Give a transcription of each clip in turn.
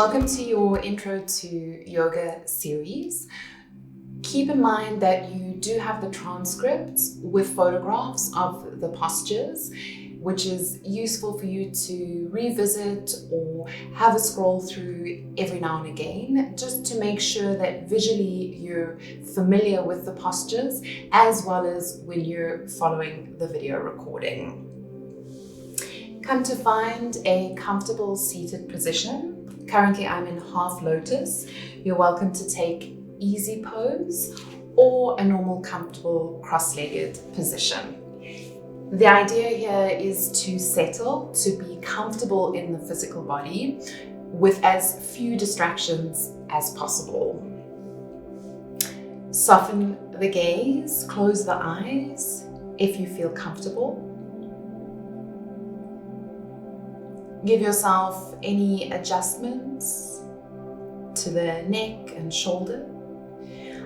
Welcome to your Intro to Yoga series. Keep in mind that you do have the transcripts with photographs of the postures, which is useful for you to revisit or have a scroll through every now and again, just to make sure that visually you're familiar with the postures, as well as when you're following the video recording. Come to find a comfortable seated position. Currently I'm in half lotus. You're welcome to take easy pose or a normal comfortable cross-legged position. The idea here is to settle, to be comfortable in the physical body with as few distractions as possible. Soften the gaze, close the eyes if you feel comfortable. Give yourself any adjustments to the neck and shoulder.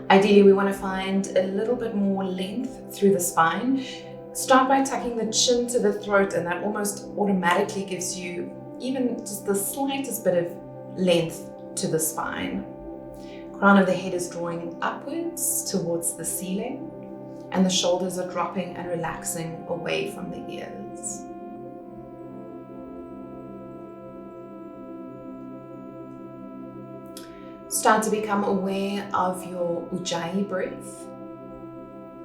Ideally, we want to find a little bit more length through the spine. Start by tucking the chin to the throat, and that almost automatically gives you even just the slightest bit of length to the spine. Crown of the head is drawing upwards towards the ceiling, and the shoulders are dropping and relaxing away from the ears. Start to become aware of your Ujjayi breath,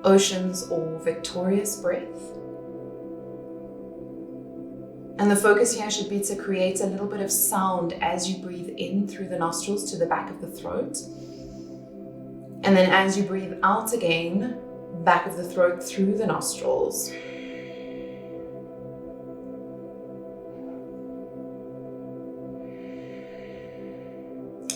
oceans or victorious breath. And the focus here should be to create a little bit of sound as you breathe in through the nostrils to the back of the throat. And then as you breathe out again, back of the throat through the nostrils.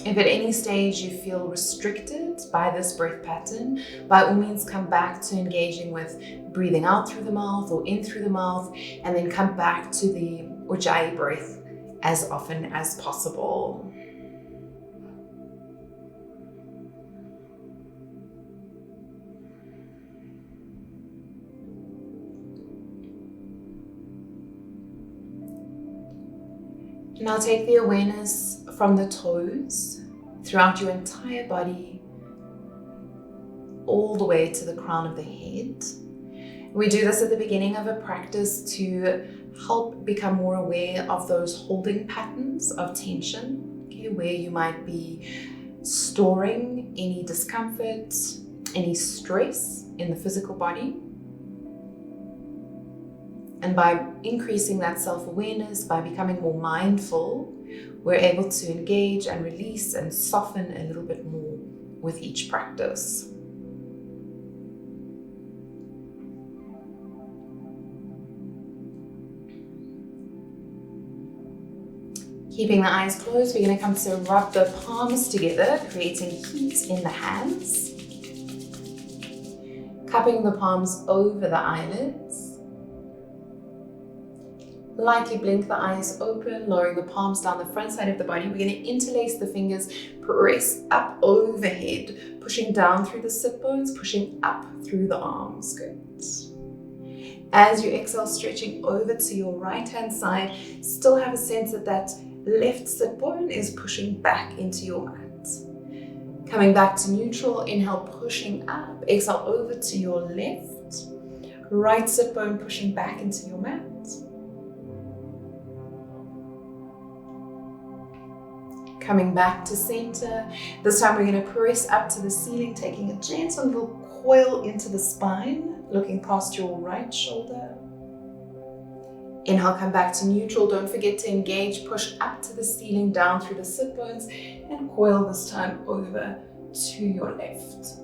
If at any stage you feel restricted by this breath pattern, by all means come back to engaging with breathing out through the mouth or in through the mouth, and then come back to the Ujjayi breath as often as possible. Now take the awareness from the toes throughout your entire body, all the way to the crown of the head. We do this at the beginning of a practice to help become more aware of those holding patterns of tension, okay, where you might be storing any discomfort, any stress in the physical body. And by increasing that self-awareness, by becoming more mindful, we're able to engage and release and soften a little bit more with each practice. Keeping the eyes closed, we're going to come to rub the palms together, creating heat in the hands. Cupping the palms over the eyelids. Lightly blink the eyes open, lowering the palms down the front side of the body. We're going to interlace the fingers, press up overhead, pushing down through the sit bones, pushing up through the arms. Good. As you exhale, stretching over to your right hand side, still have a sense that that left sit bone is pushing back into your mat. Coming back to neutral, inhale, pushing up, exhale over to your left, right sit bone pushing back into your mat. Coming back to center. This time we're going to press up to the ceiling, taking a gentle little coil into the spine, looking past your right shoulder. Inhale, come back to neutral. Don't forget to engage, push up to the ceiling, down through the sit bones, and coil this time over to your left.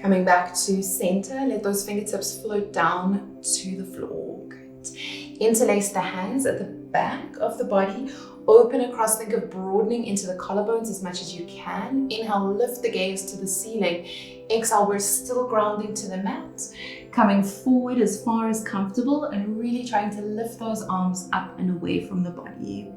Coming back to center, let those fingertips float down to the floor. Good. Interlace the hands at the back of the body, open across, think of broadening into the collarbones as much as you can. Inhale, lift the gaze to the ceiling. Exhale, we're still grounding to the mat, coming forward as far as comfortable and really trying to lift those arms up and away from the body.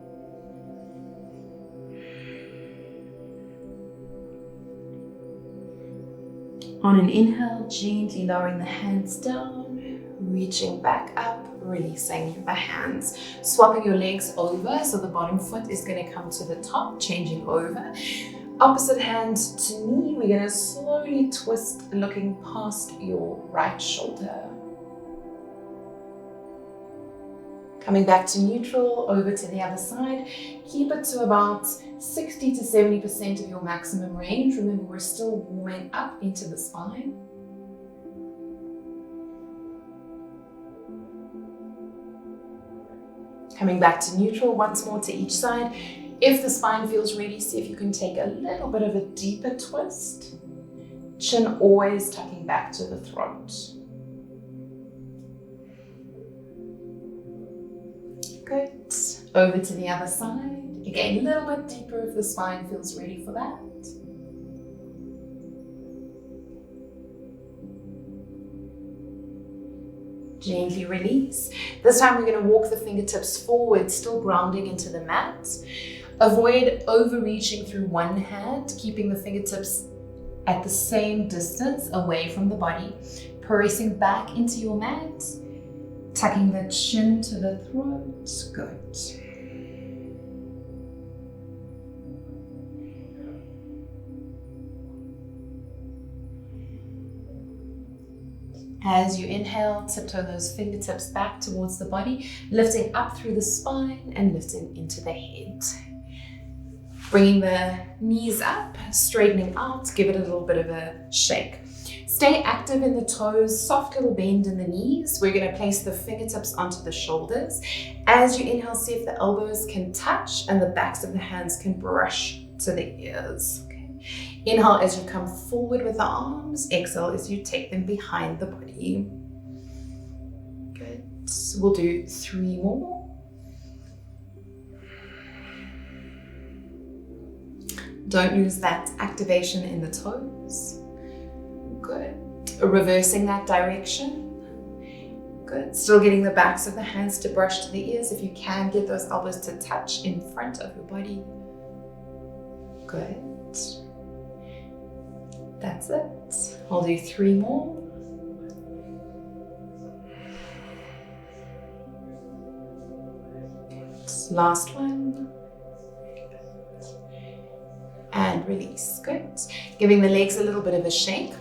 On an inhale, gently lowering the hands down, reaching back up, releasing the hands. Swapping your legs over, so the bottom foot is going to come to the top, changing over. Opposite hand to knee, we're going to slowly twist, looking past your right shoulder. Coming back to neutral, over to the other side. Keep it to about 60 to 70% of your maximum range. Remember, we're still warming up into the spine. Coming back to neutral, once more to each side. If the spine feels ready, see if you can take a little bit of a deeper twist. Chin always tucking back to the throat. Good. Over to the other side. Again, a little bit deeper if the spine feels ready for that. Gently release. This time we're going to walk the fingertips forward, still grounding into the mat. Avoid overreaching through one hand, keeping the fingertips at the same distance away from the body. Pressing back into your mat, tucking the chin to the throat. Good. As you inhale, tiptoe those fingertips back towards the body, lifting up through the spine and lifting into the head. Bringing the knees up, straightening out, give it a little bit of a shake. Stay active in the toes, soft little bend in the knees. We're going to place the fingertips onto the shoulders. As you inhale, see if the elbows can touch and the backs of the hands can brush to the ears. Inhale as you come forward with the arms. Exhale as you take them behind the body. Good. We'll do 3 more. Don't lose that activation in the toes. Good. Reversing that direction. Good. Still getting the backs of the hands to brush to the ears. If you can, get those elbows to touch in front of your body. Good. That's it. I'll do 3 more. Last one. And release. Good. Giving the legs a little bit of a shake.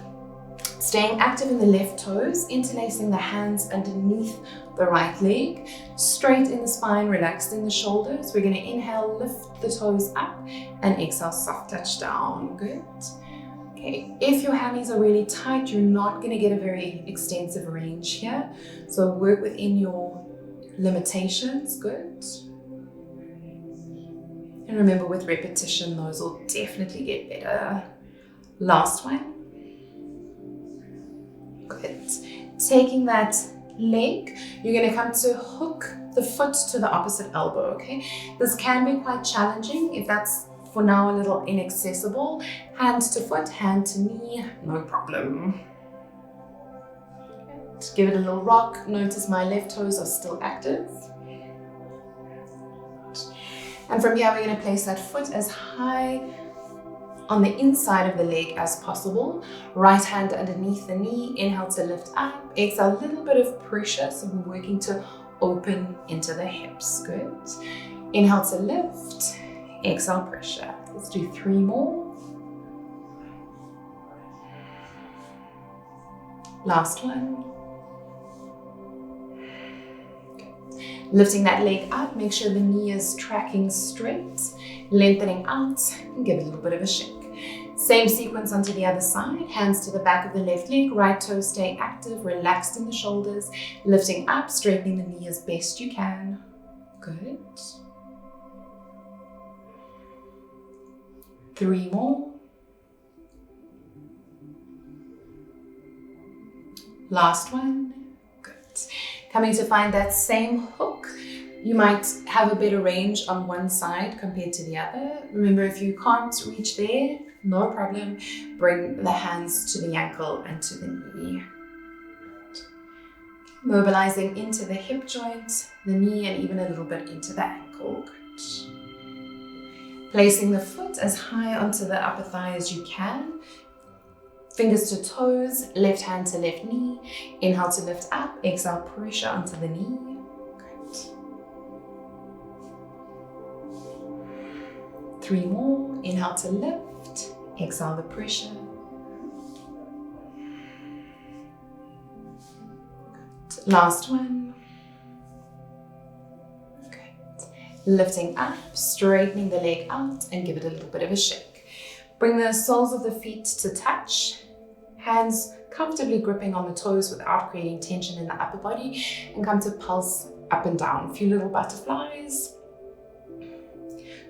Staying active in the left toes, interlacing the hands underneath the right leg. Straight in the spine, relaxed in the shoulders. We're going to inhale, lift the toes up, and exhale, soft touch down. Good. Okay, if your hammies are really tight, you're not going to get a very extensive range here. So work within your limitations. Good. And remember, with repetition, those will definitely get better. Last one. Good. Taking that leg, you're going to come to hook the foot to the opposite elbow, okay? This can be quite challenging if that's for now a little inaccessible. Hand to foot, hand to knee, no problem. Good. Give it a little rock. Notice my left toes are still active. And from here, we're going to place that foot as high on the inside of the leg as possible. Right hand underneath the knee. Inhale to lift up. Exhale, a little bit of pressure. So we're working to open into the hips. Good. Inhale to lift. Exhale, pressure. Let's do 3 more. Last one. Lifting that leg up, make sure the knee is tracking straight, lengthening out, and give it a little bit of a shake. Same sequence onto the other side, hands to the back of the left leg, right toe stay active, relaxed in the shoulders, lifting up, straightening the knee as best you can. Good. 3 more. Last one. Good. Coming to find that same hook. You might have a better range on one side compared to the other. Remember, if you can't reach there, no problem. Bring the hands to the ankle and to the knee. Mobilizing into the hip joint, the knee, and even a little bit into the ankle. Good. Placing the foot as high onto the upper thigh as you can. Fingers to toes, left hand to left knee. Inhale to lift up, exhale, pressure onto the knee. Great. 3 more, inhale to lift, exhale the pressure. Good. Last one. Great. Lifting up, straightening the leg out and give it a little bit of a shake. Bring the soles of the feet to touch. Hands comfortably gripping on the toes without creating tension in the upper body, and come to pulse up and down. A few little butterflies.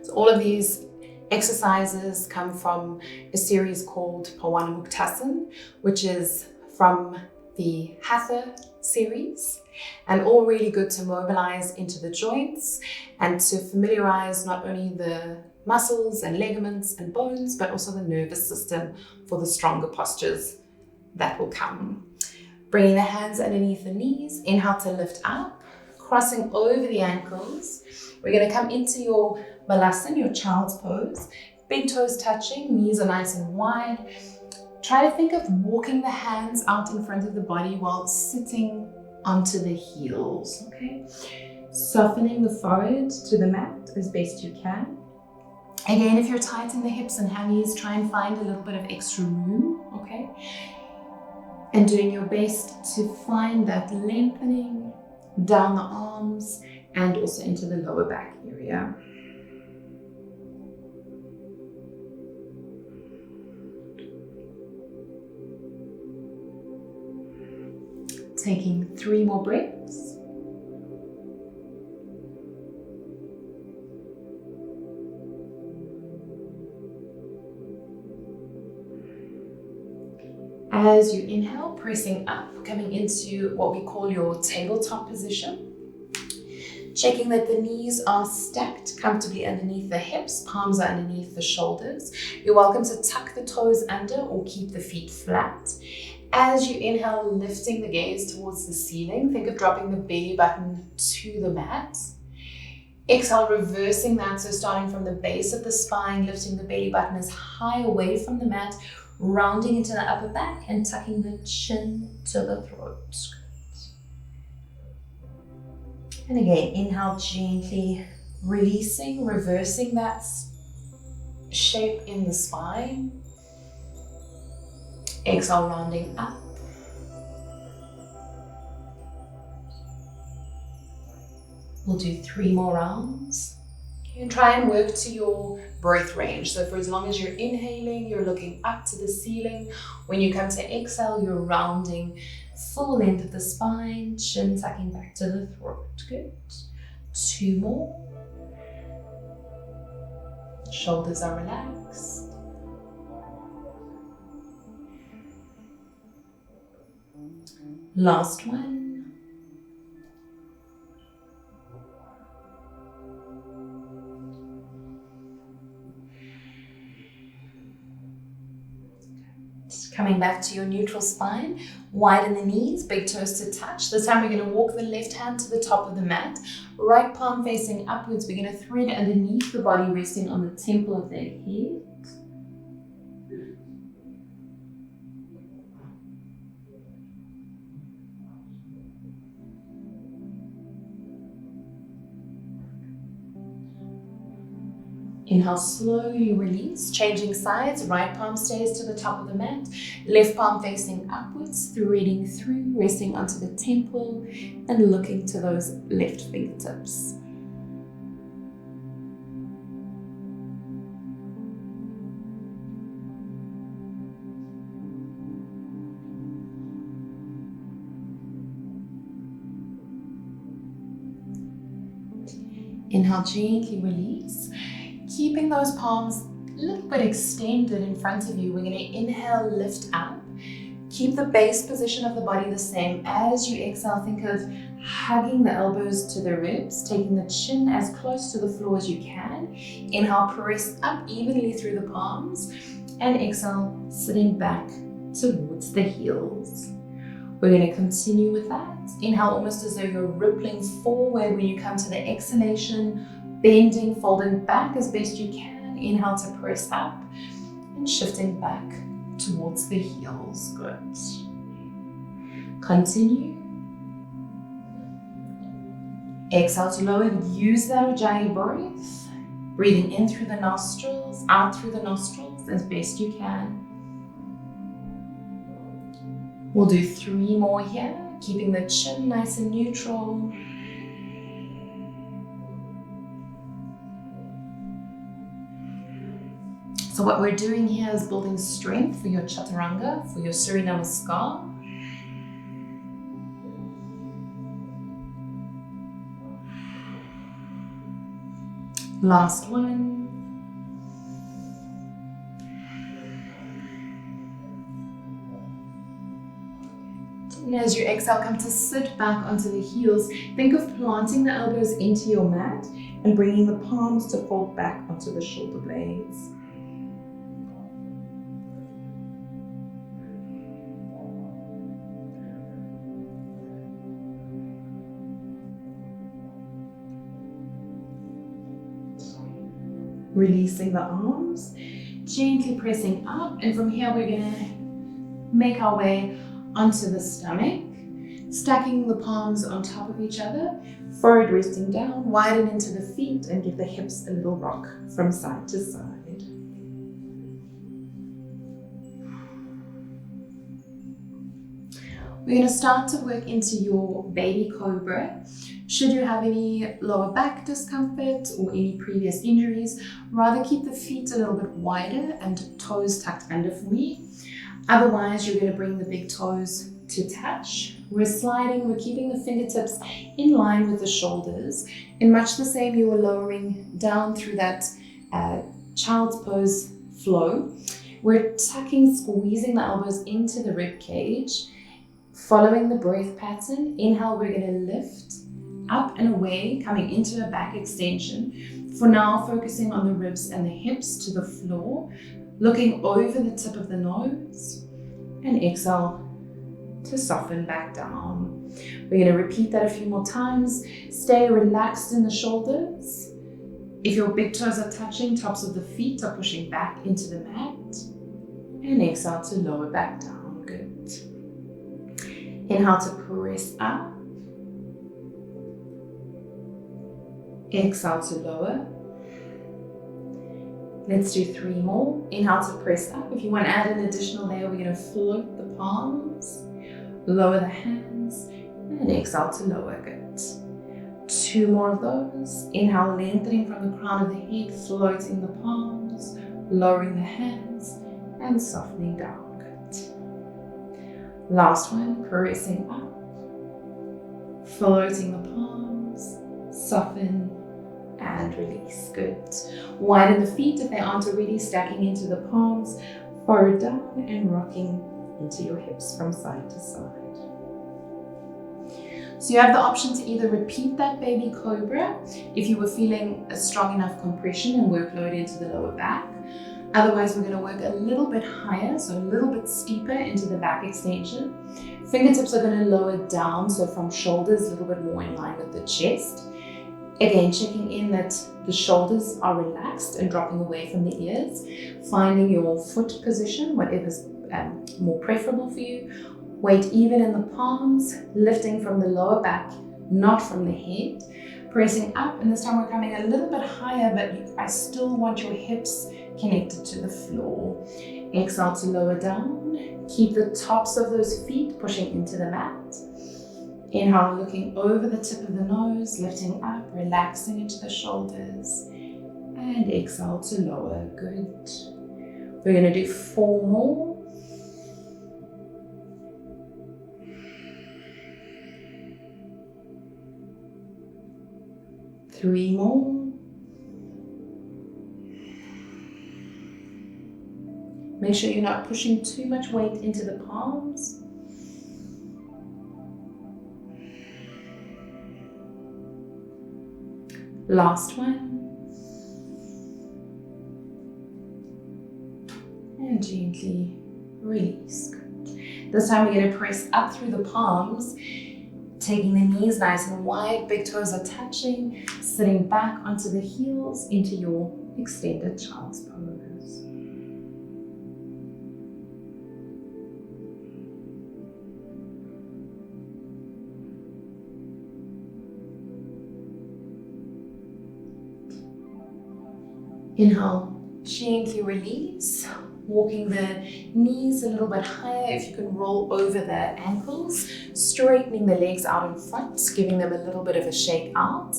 So all of these exercises come from a series called Pawanamuktasan, which is from the Hatha series, and all really good to mobilize into the joints and to familiarize not only the muscles and ligaments and bones, but also the nervous system for the stronger postures that will come. Bringing the hands underneath the knees, inhale to lift up, crossing over the ankles. We're going to come into your Balasana, your child's pose. Big toes touching, knees are nice and wide. Try to think of walking the hands out in front of the body while sitting onto the heels, okay? Softening the forehead to the mat as best you can. Again, if you're tight in the hips and hammies, try and find a little bit of extra room, okay? And doing your best to find that lengthening down the arms and also into the lower back area. Taking 3 more breaths. As you inhale, pressing up, coming into what we call your tabletop position. Checking that the knees are stacked comfortably underneath the hips, palms are underneath the shoulders. You're welcome to tuck the toes under or keep the feet flat. As you inhale, lifting the gaze towards the ceiling, think of dropping the belly button to the mat. Exhale, reversing that, so starting from the base of the spine, lifting the belly button as high away from the mat, rounding into the upper back and tucking the chin to the throat. And again, inhale gently, releasing, reversing that shape in the spine. Exhale, rounding up. We'll do 3 more rounds. And try and work to your breath range. So for as long as you're inhaling, you're looking up to the ceiling. When you come to exhale, you're rounding full length of the spine, chin tucking back to the throat. Good. 2 more. Shoulders are relaxed. Last one. Coming back to your neutral spine, widen the knees, big toes to touch. This time we're going to walk the left hand to the top of the mat, right palm facing upwards. We're going to thread underneath the body, resting on the temple of their head. Inhale, slowly release, changing sides. Right palm stays to the top of the mat. Left palm facing upwards, threading through, resting onto the temple and looking to those left fingertips. Inhale, gently release. Keeping those palms a little bit extended in front of you, we're going to inhale, lift up. Keep the base position of the body the same. As you exhale, think of hugging the elbows to the ribs, taking the chin as close to the floor as you can. Inhale, press up evenly through the palms, and exhale, sitting back towards the heels. We're going to continue with that. Inhale, almost as though you're rippling forward. When you come to the exhalation, bending, folding back as best you can. Inhale to press up and shifting back towards the heels. Good. Continue. Exhale to lower. Use that Ujjayi breath. Breathing in through the nostrils, out through the nostrils as best you can. We'll do 3 more here, keeping the chin nice and neutral. So what we're doing here is building strength for your chaturanga, for your Surya Namaskar. Last one. And as you exhale, come to sit back onto the heels. Think of planting the elbows into your mat and bringing the palms to fold back onto the shoulder blades. Releasing the arms, gently pressing up, and from here we're going to make our way onto the stomach, stacking the palms on top of each other, forward resting down, widen into the feet and give the hips a little rock from side to side. We're going to start to work into your baby cobra. Should you have any lower back discomfort or any previous injuries, rather keep the feet a little bit wider and toes tucked under for me. Otherwise, you're going to bring the big toes to touch. We're sliding, we're keeping the fingertips in line with the shoulders. In much the same, you are lowering down through that child's pose flow. We're tucking, squeezing the elbows into the rib cage. Following the breath pattern, inhale, we're going to lift up and away, coming into a back extension. For now, focusing on the ribs and the hips to the floor, looking over the tip of the nose, and exhale to soften back down. We're going to repeat that a few more times. Stay relaxed in the shoulders. If your big toes are touching, tops of the feet are pushing back into the mat, and exhale to lower back down. Good. Inhale to press up. Exhale to lower. Let's do 3 more. Inhale to press up. If you want to add an additional layer, we're going to float the palms, lower the hands, and exhale to lower. Good. 2 more of those. Inhale, lengthening from the crown of the head, floating the palms, lowering the hands, and softening down. Last one, pressing up, floating the palms, soften and release. Good. Widen the feet if they aren't already, stacking into the palms, forward down and rocking into your hips from side to side. So you have the option to either repeat that baby cobra if you were feeling a strong enough compression and workload into the lower back. Otherwise, we're going to work a little bit higher, so a little bit steeper into the back extension. Fingertips are going to lower down, so from shoulders, a little bit more in line with the chest. Again, checking in that the shoulders are relaxed and dropping away from the ears. Finding your foot position, whatever's more preferable for you. Weight even in the palms, lifting from the lower back, not from the head. Pressing up, and this time we're coming a little bit higher, but I still want your hips connected to the floor. Exhale to lower down. Keep the tops of those feet pushing into the mat. Inhale, looking over the tip of the nose, lifting up, relaxing into the shoulders. And exhale to lower. Good. We're going to do 4 more. Three more. Make sure you're not pushing too much weight into the palms. Last one. And gently release. This time we're going to press up through the palms, taking the knees nice and wide, big toes are touching, sitting back onto the heels into your extended child's pose. Inhale, gently release, walking the knees a little bit higher. If you can roll over the ankles, straightening the legs out in front, giving them a little bit of a shake out.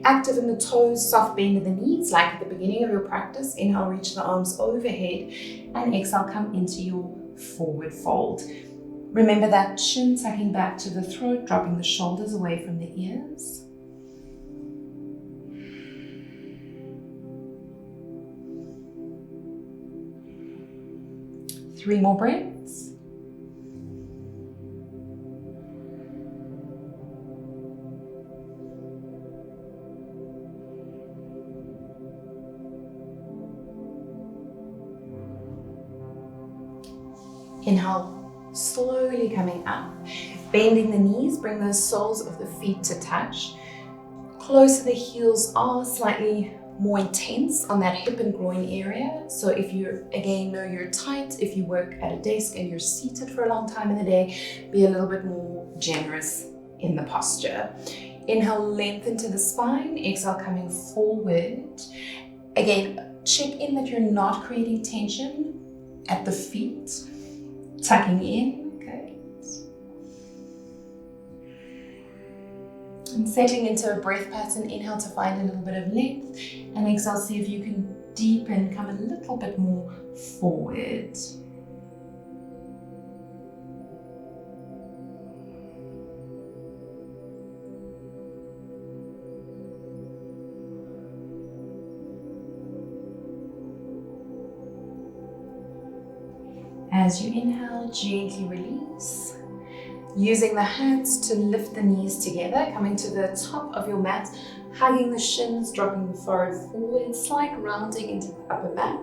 Active in the toes, soft bend in the knees, like at the beginning of your practice. Inhale, reach the arms overhead, and exhale, come into your forward fold. Remember that chin tucking back to the throat, dropping the shoulders away from the ears. Three more breaths. Inhale, slowly coming up. Bending the knees, bring the soles of the feet to touch. Closer the heels are, slightly more intense on that hip and groin area. So if you, again, know you're tight, if you work at a desk and you're seated for a long time in the day, be a little bit more generous in the posture. Inhale, lengthen to the spine. Exhale, coming forward. Again, check in that you're not creating tension at the feet. Tucking in, good. And settling into a breath pattern. Inhale to find a little bit of length, and exhale, see if you can deepen, come a little bit more forward. As you inhale, gently release. Using the hands to lift the knees together, coming to the top of your mat, hugging the shins, dropping the forehead forward, slight rounding into the upper back.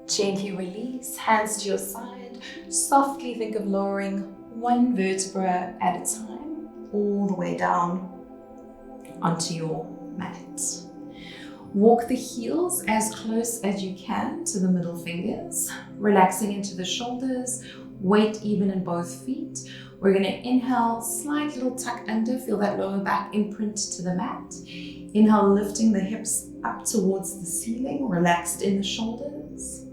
Gently release, hands to your side. Softly think of lowering one vertebra at a time, all the way down onto your mat. Walk the heels as close as you can to the middle fingers, relaxing into the shoulders, weight even in both feet. We're going to inhale, slight little tuck under, feel that lower back imprint to the mat. Inhale, lifting the hips up towards the ceiling, relaxed in the shoulders.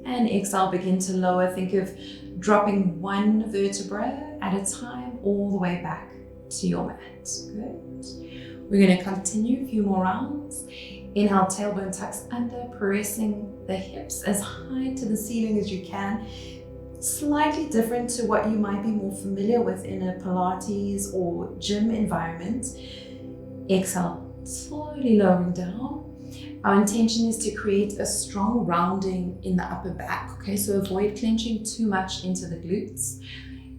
And exhale, begin to lower. Think of dropping one vertebra at a time, all the way back to your mat. Good. We're going to continue a few more rounds. Inhale, tailbone tucks under, pressing the hips as high to the ceiling as you can. Slightly different to what you might be more familiar with in a Pilates or gym environment. Exhale, slowly lowering down. Our intention is to create a strong rounding in the upper back. Okay, so avoid clenching too much into the glutes.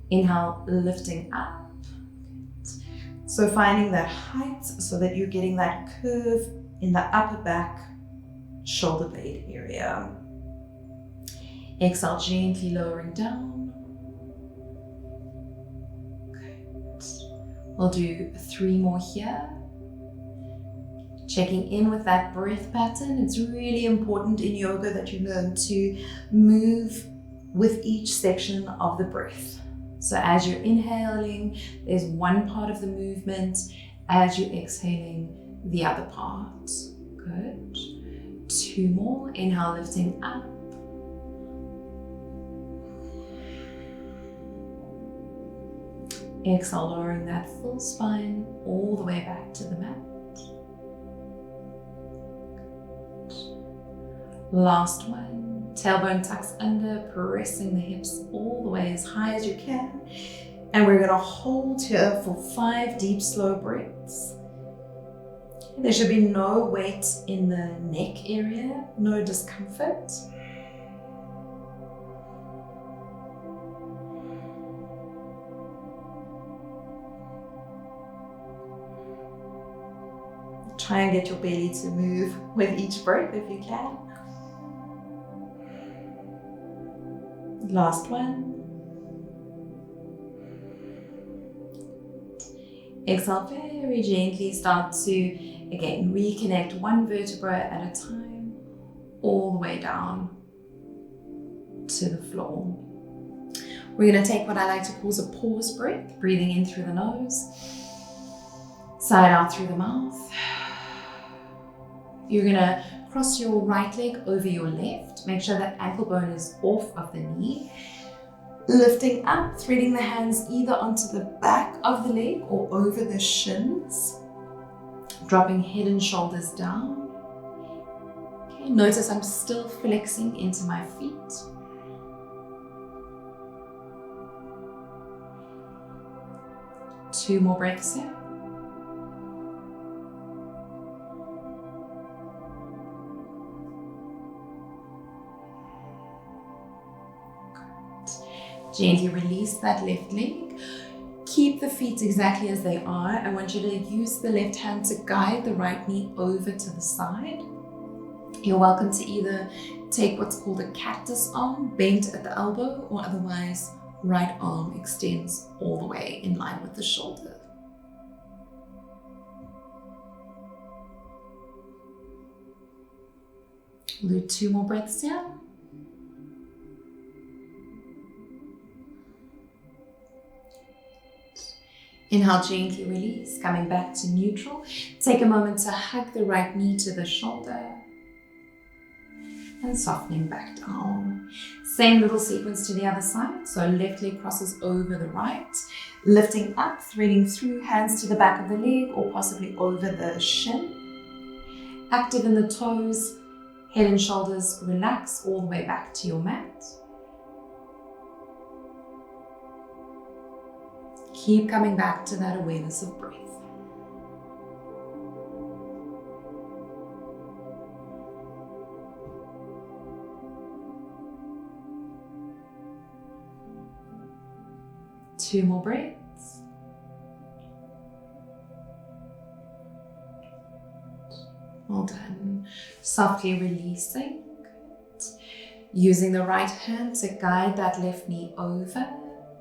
Inhale, lifting up. So finding that height so that you're getting that curve in the upper back, shoulder blade area. Exhale, gently lowering down. Good. We'll do 3 more here. Checking in with that breath pattern. It's really important in yoga that you learn to move with each section of the breath. So as you're inhaling, there's one part of the movement. As you're exhaling, the other part. Good. 2 more. Inhale, lifting up. Exhale, lowering that full spine all the way back to the mat. Last one. Tailbone tucks under, pressing the hips all the way as high as you can. And we're going to hold here for 5 deep, slow breaths. There should be no weight in the neck area, no discomfort. Try and get your belly to move with each breath if you can. Last one. Exhale, very gently start to, again, reconnect one vertebra at a time, all the way down to the floor. We're going to take what I like to call a pause breath, breathing in through the nose, sigh out through the mouth. You're going to cross your right leg over your left. Make sure that ankle bone is off of the knee. Lifting up, threading the hands either onto the back of the leg or over the shins. Dropping head and shoulders down. Okay, notice I'm still flexing into my feet. Two more breaths here. Gently release that left leg. Keep the feet exactly as they are. I want you to use the left hand to guide the right knee over to the side. You're welcome to either take what's called a cactus arm, bent at the elbow, or otherwise right arm extends all the way in line with the shoulder. We'll do two more breaths here. Inhale, gently release, coming back to neutral. Take a moment to hug the right knee to the shoulder and softening back down. Same little sequence to the other side. So left leg crosses over the right, lifting up, threading through, hands to the back of the leg or possibly over the shin. Active in the toes, head and shoulders relax all the way back to your mat. Keep coming back to that awareness of breath. Two more breaths. Well done. Softly releasing. Using the right hand to guide that left knee over.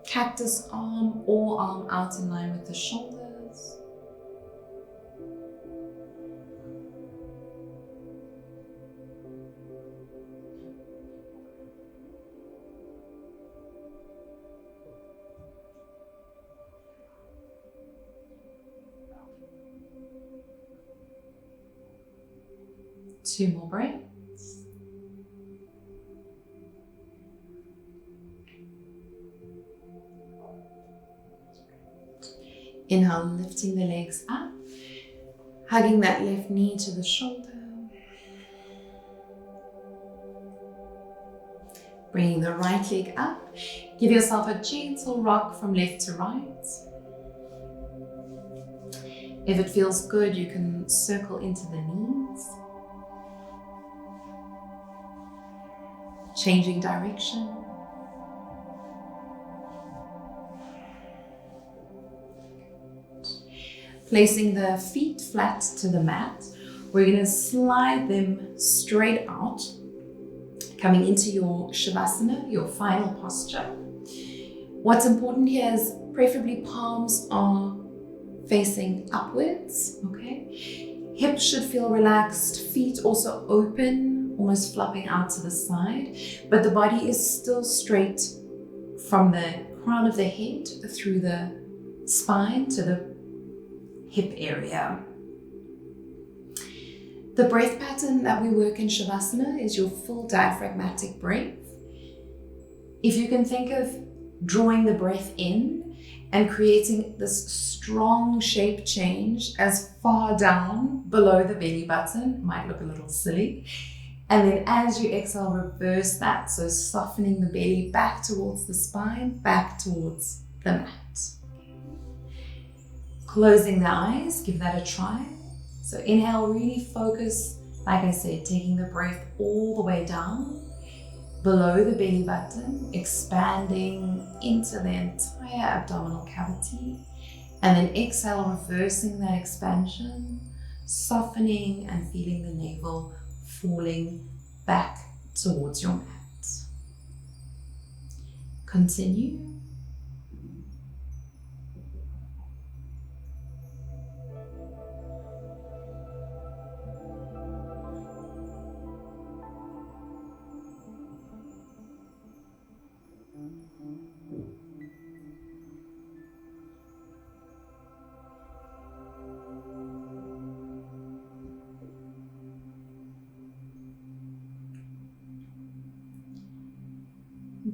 Cactus arm or arm out in line with the shoulders. Two more breaths. Inhale, lifting the legs up, hugging that left knee to the shoulder. Bringing the right leg up. Give yourself a gentle rock from left to right. If it feels good, you can circle into the knees. Changing direction. Placing the feet flat to the mat, we're going to slide them straight out, coming into your Shavasana, your final posture. What's important here is preferably palms are facing upwards, okay? Hips should feel relaxed, feet also open, almost flopping out to the side, but the body is still straight from the crown of the head through the spine to the hip area. The breath pattern that we work in Shavasana is your full diaphragmatic breath. If you can think of drawing the breath in and creating this strong shape change as far down below the belly button, might look a little silly. And then as you exhale, reverse that. So softening the belly back towards the spine, back towards the mat. Closing the eyes, give that a try. So inhale, really focus, like I said, taking the breath all the way down, below the belly button, expanding into the entire abdominal cavity. And then exhale, reversing that expansion, softening and feeling the navel falling back towards your mat. Continue.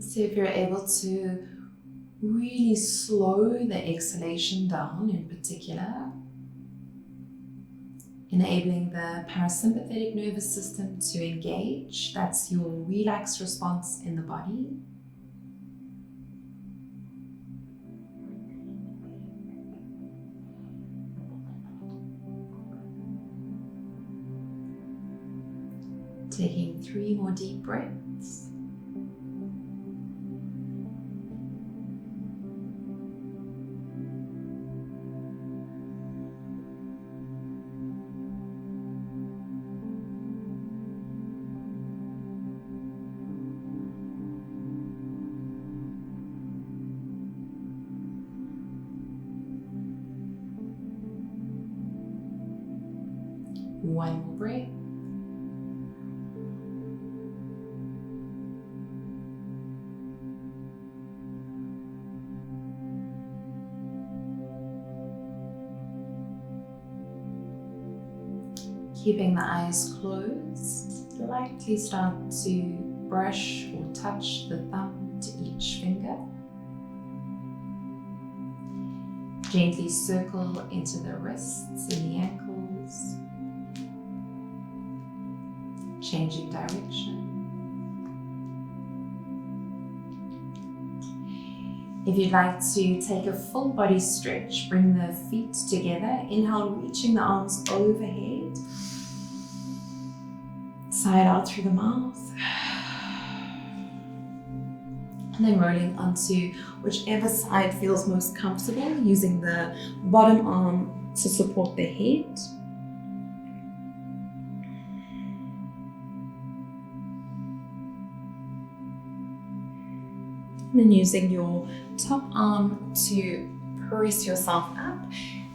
So if you're able to really slow the exhalation down in particular, enabling the parasympathetic nervous system to engage, that's your relaxed response in the body. Taking 3 more deep breaths. One more breath. Keeping the eyes closed, lightly start to brush or touch the thumb to each finger. Gently circle into the wrists and the ankles, changing direction. If you'd like to take a full body stretch, bring the feet together. Inhale, reaching the arms overhead. Sigh it out through the mouth. And then rolling onto whichever side feels most comfortable, using the bottom arm to support the head. And then using your top arm to press yourself up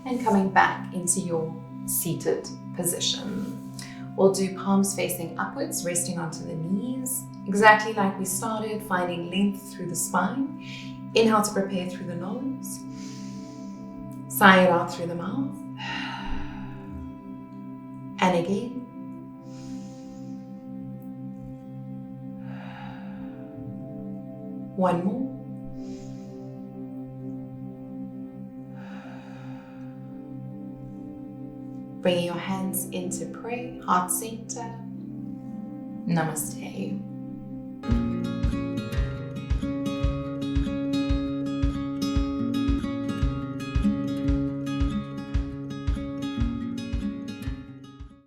and coming back into your seated position. We'll do palms facing upwards, resting onto the knees, exactly like we started, finding length through the spine. Inhale to prepare through the nose. Sigh it out through the mouth. And again. One more. Bringing your hands into prayer, heart center. Namaste.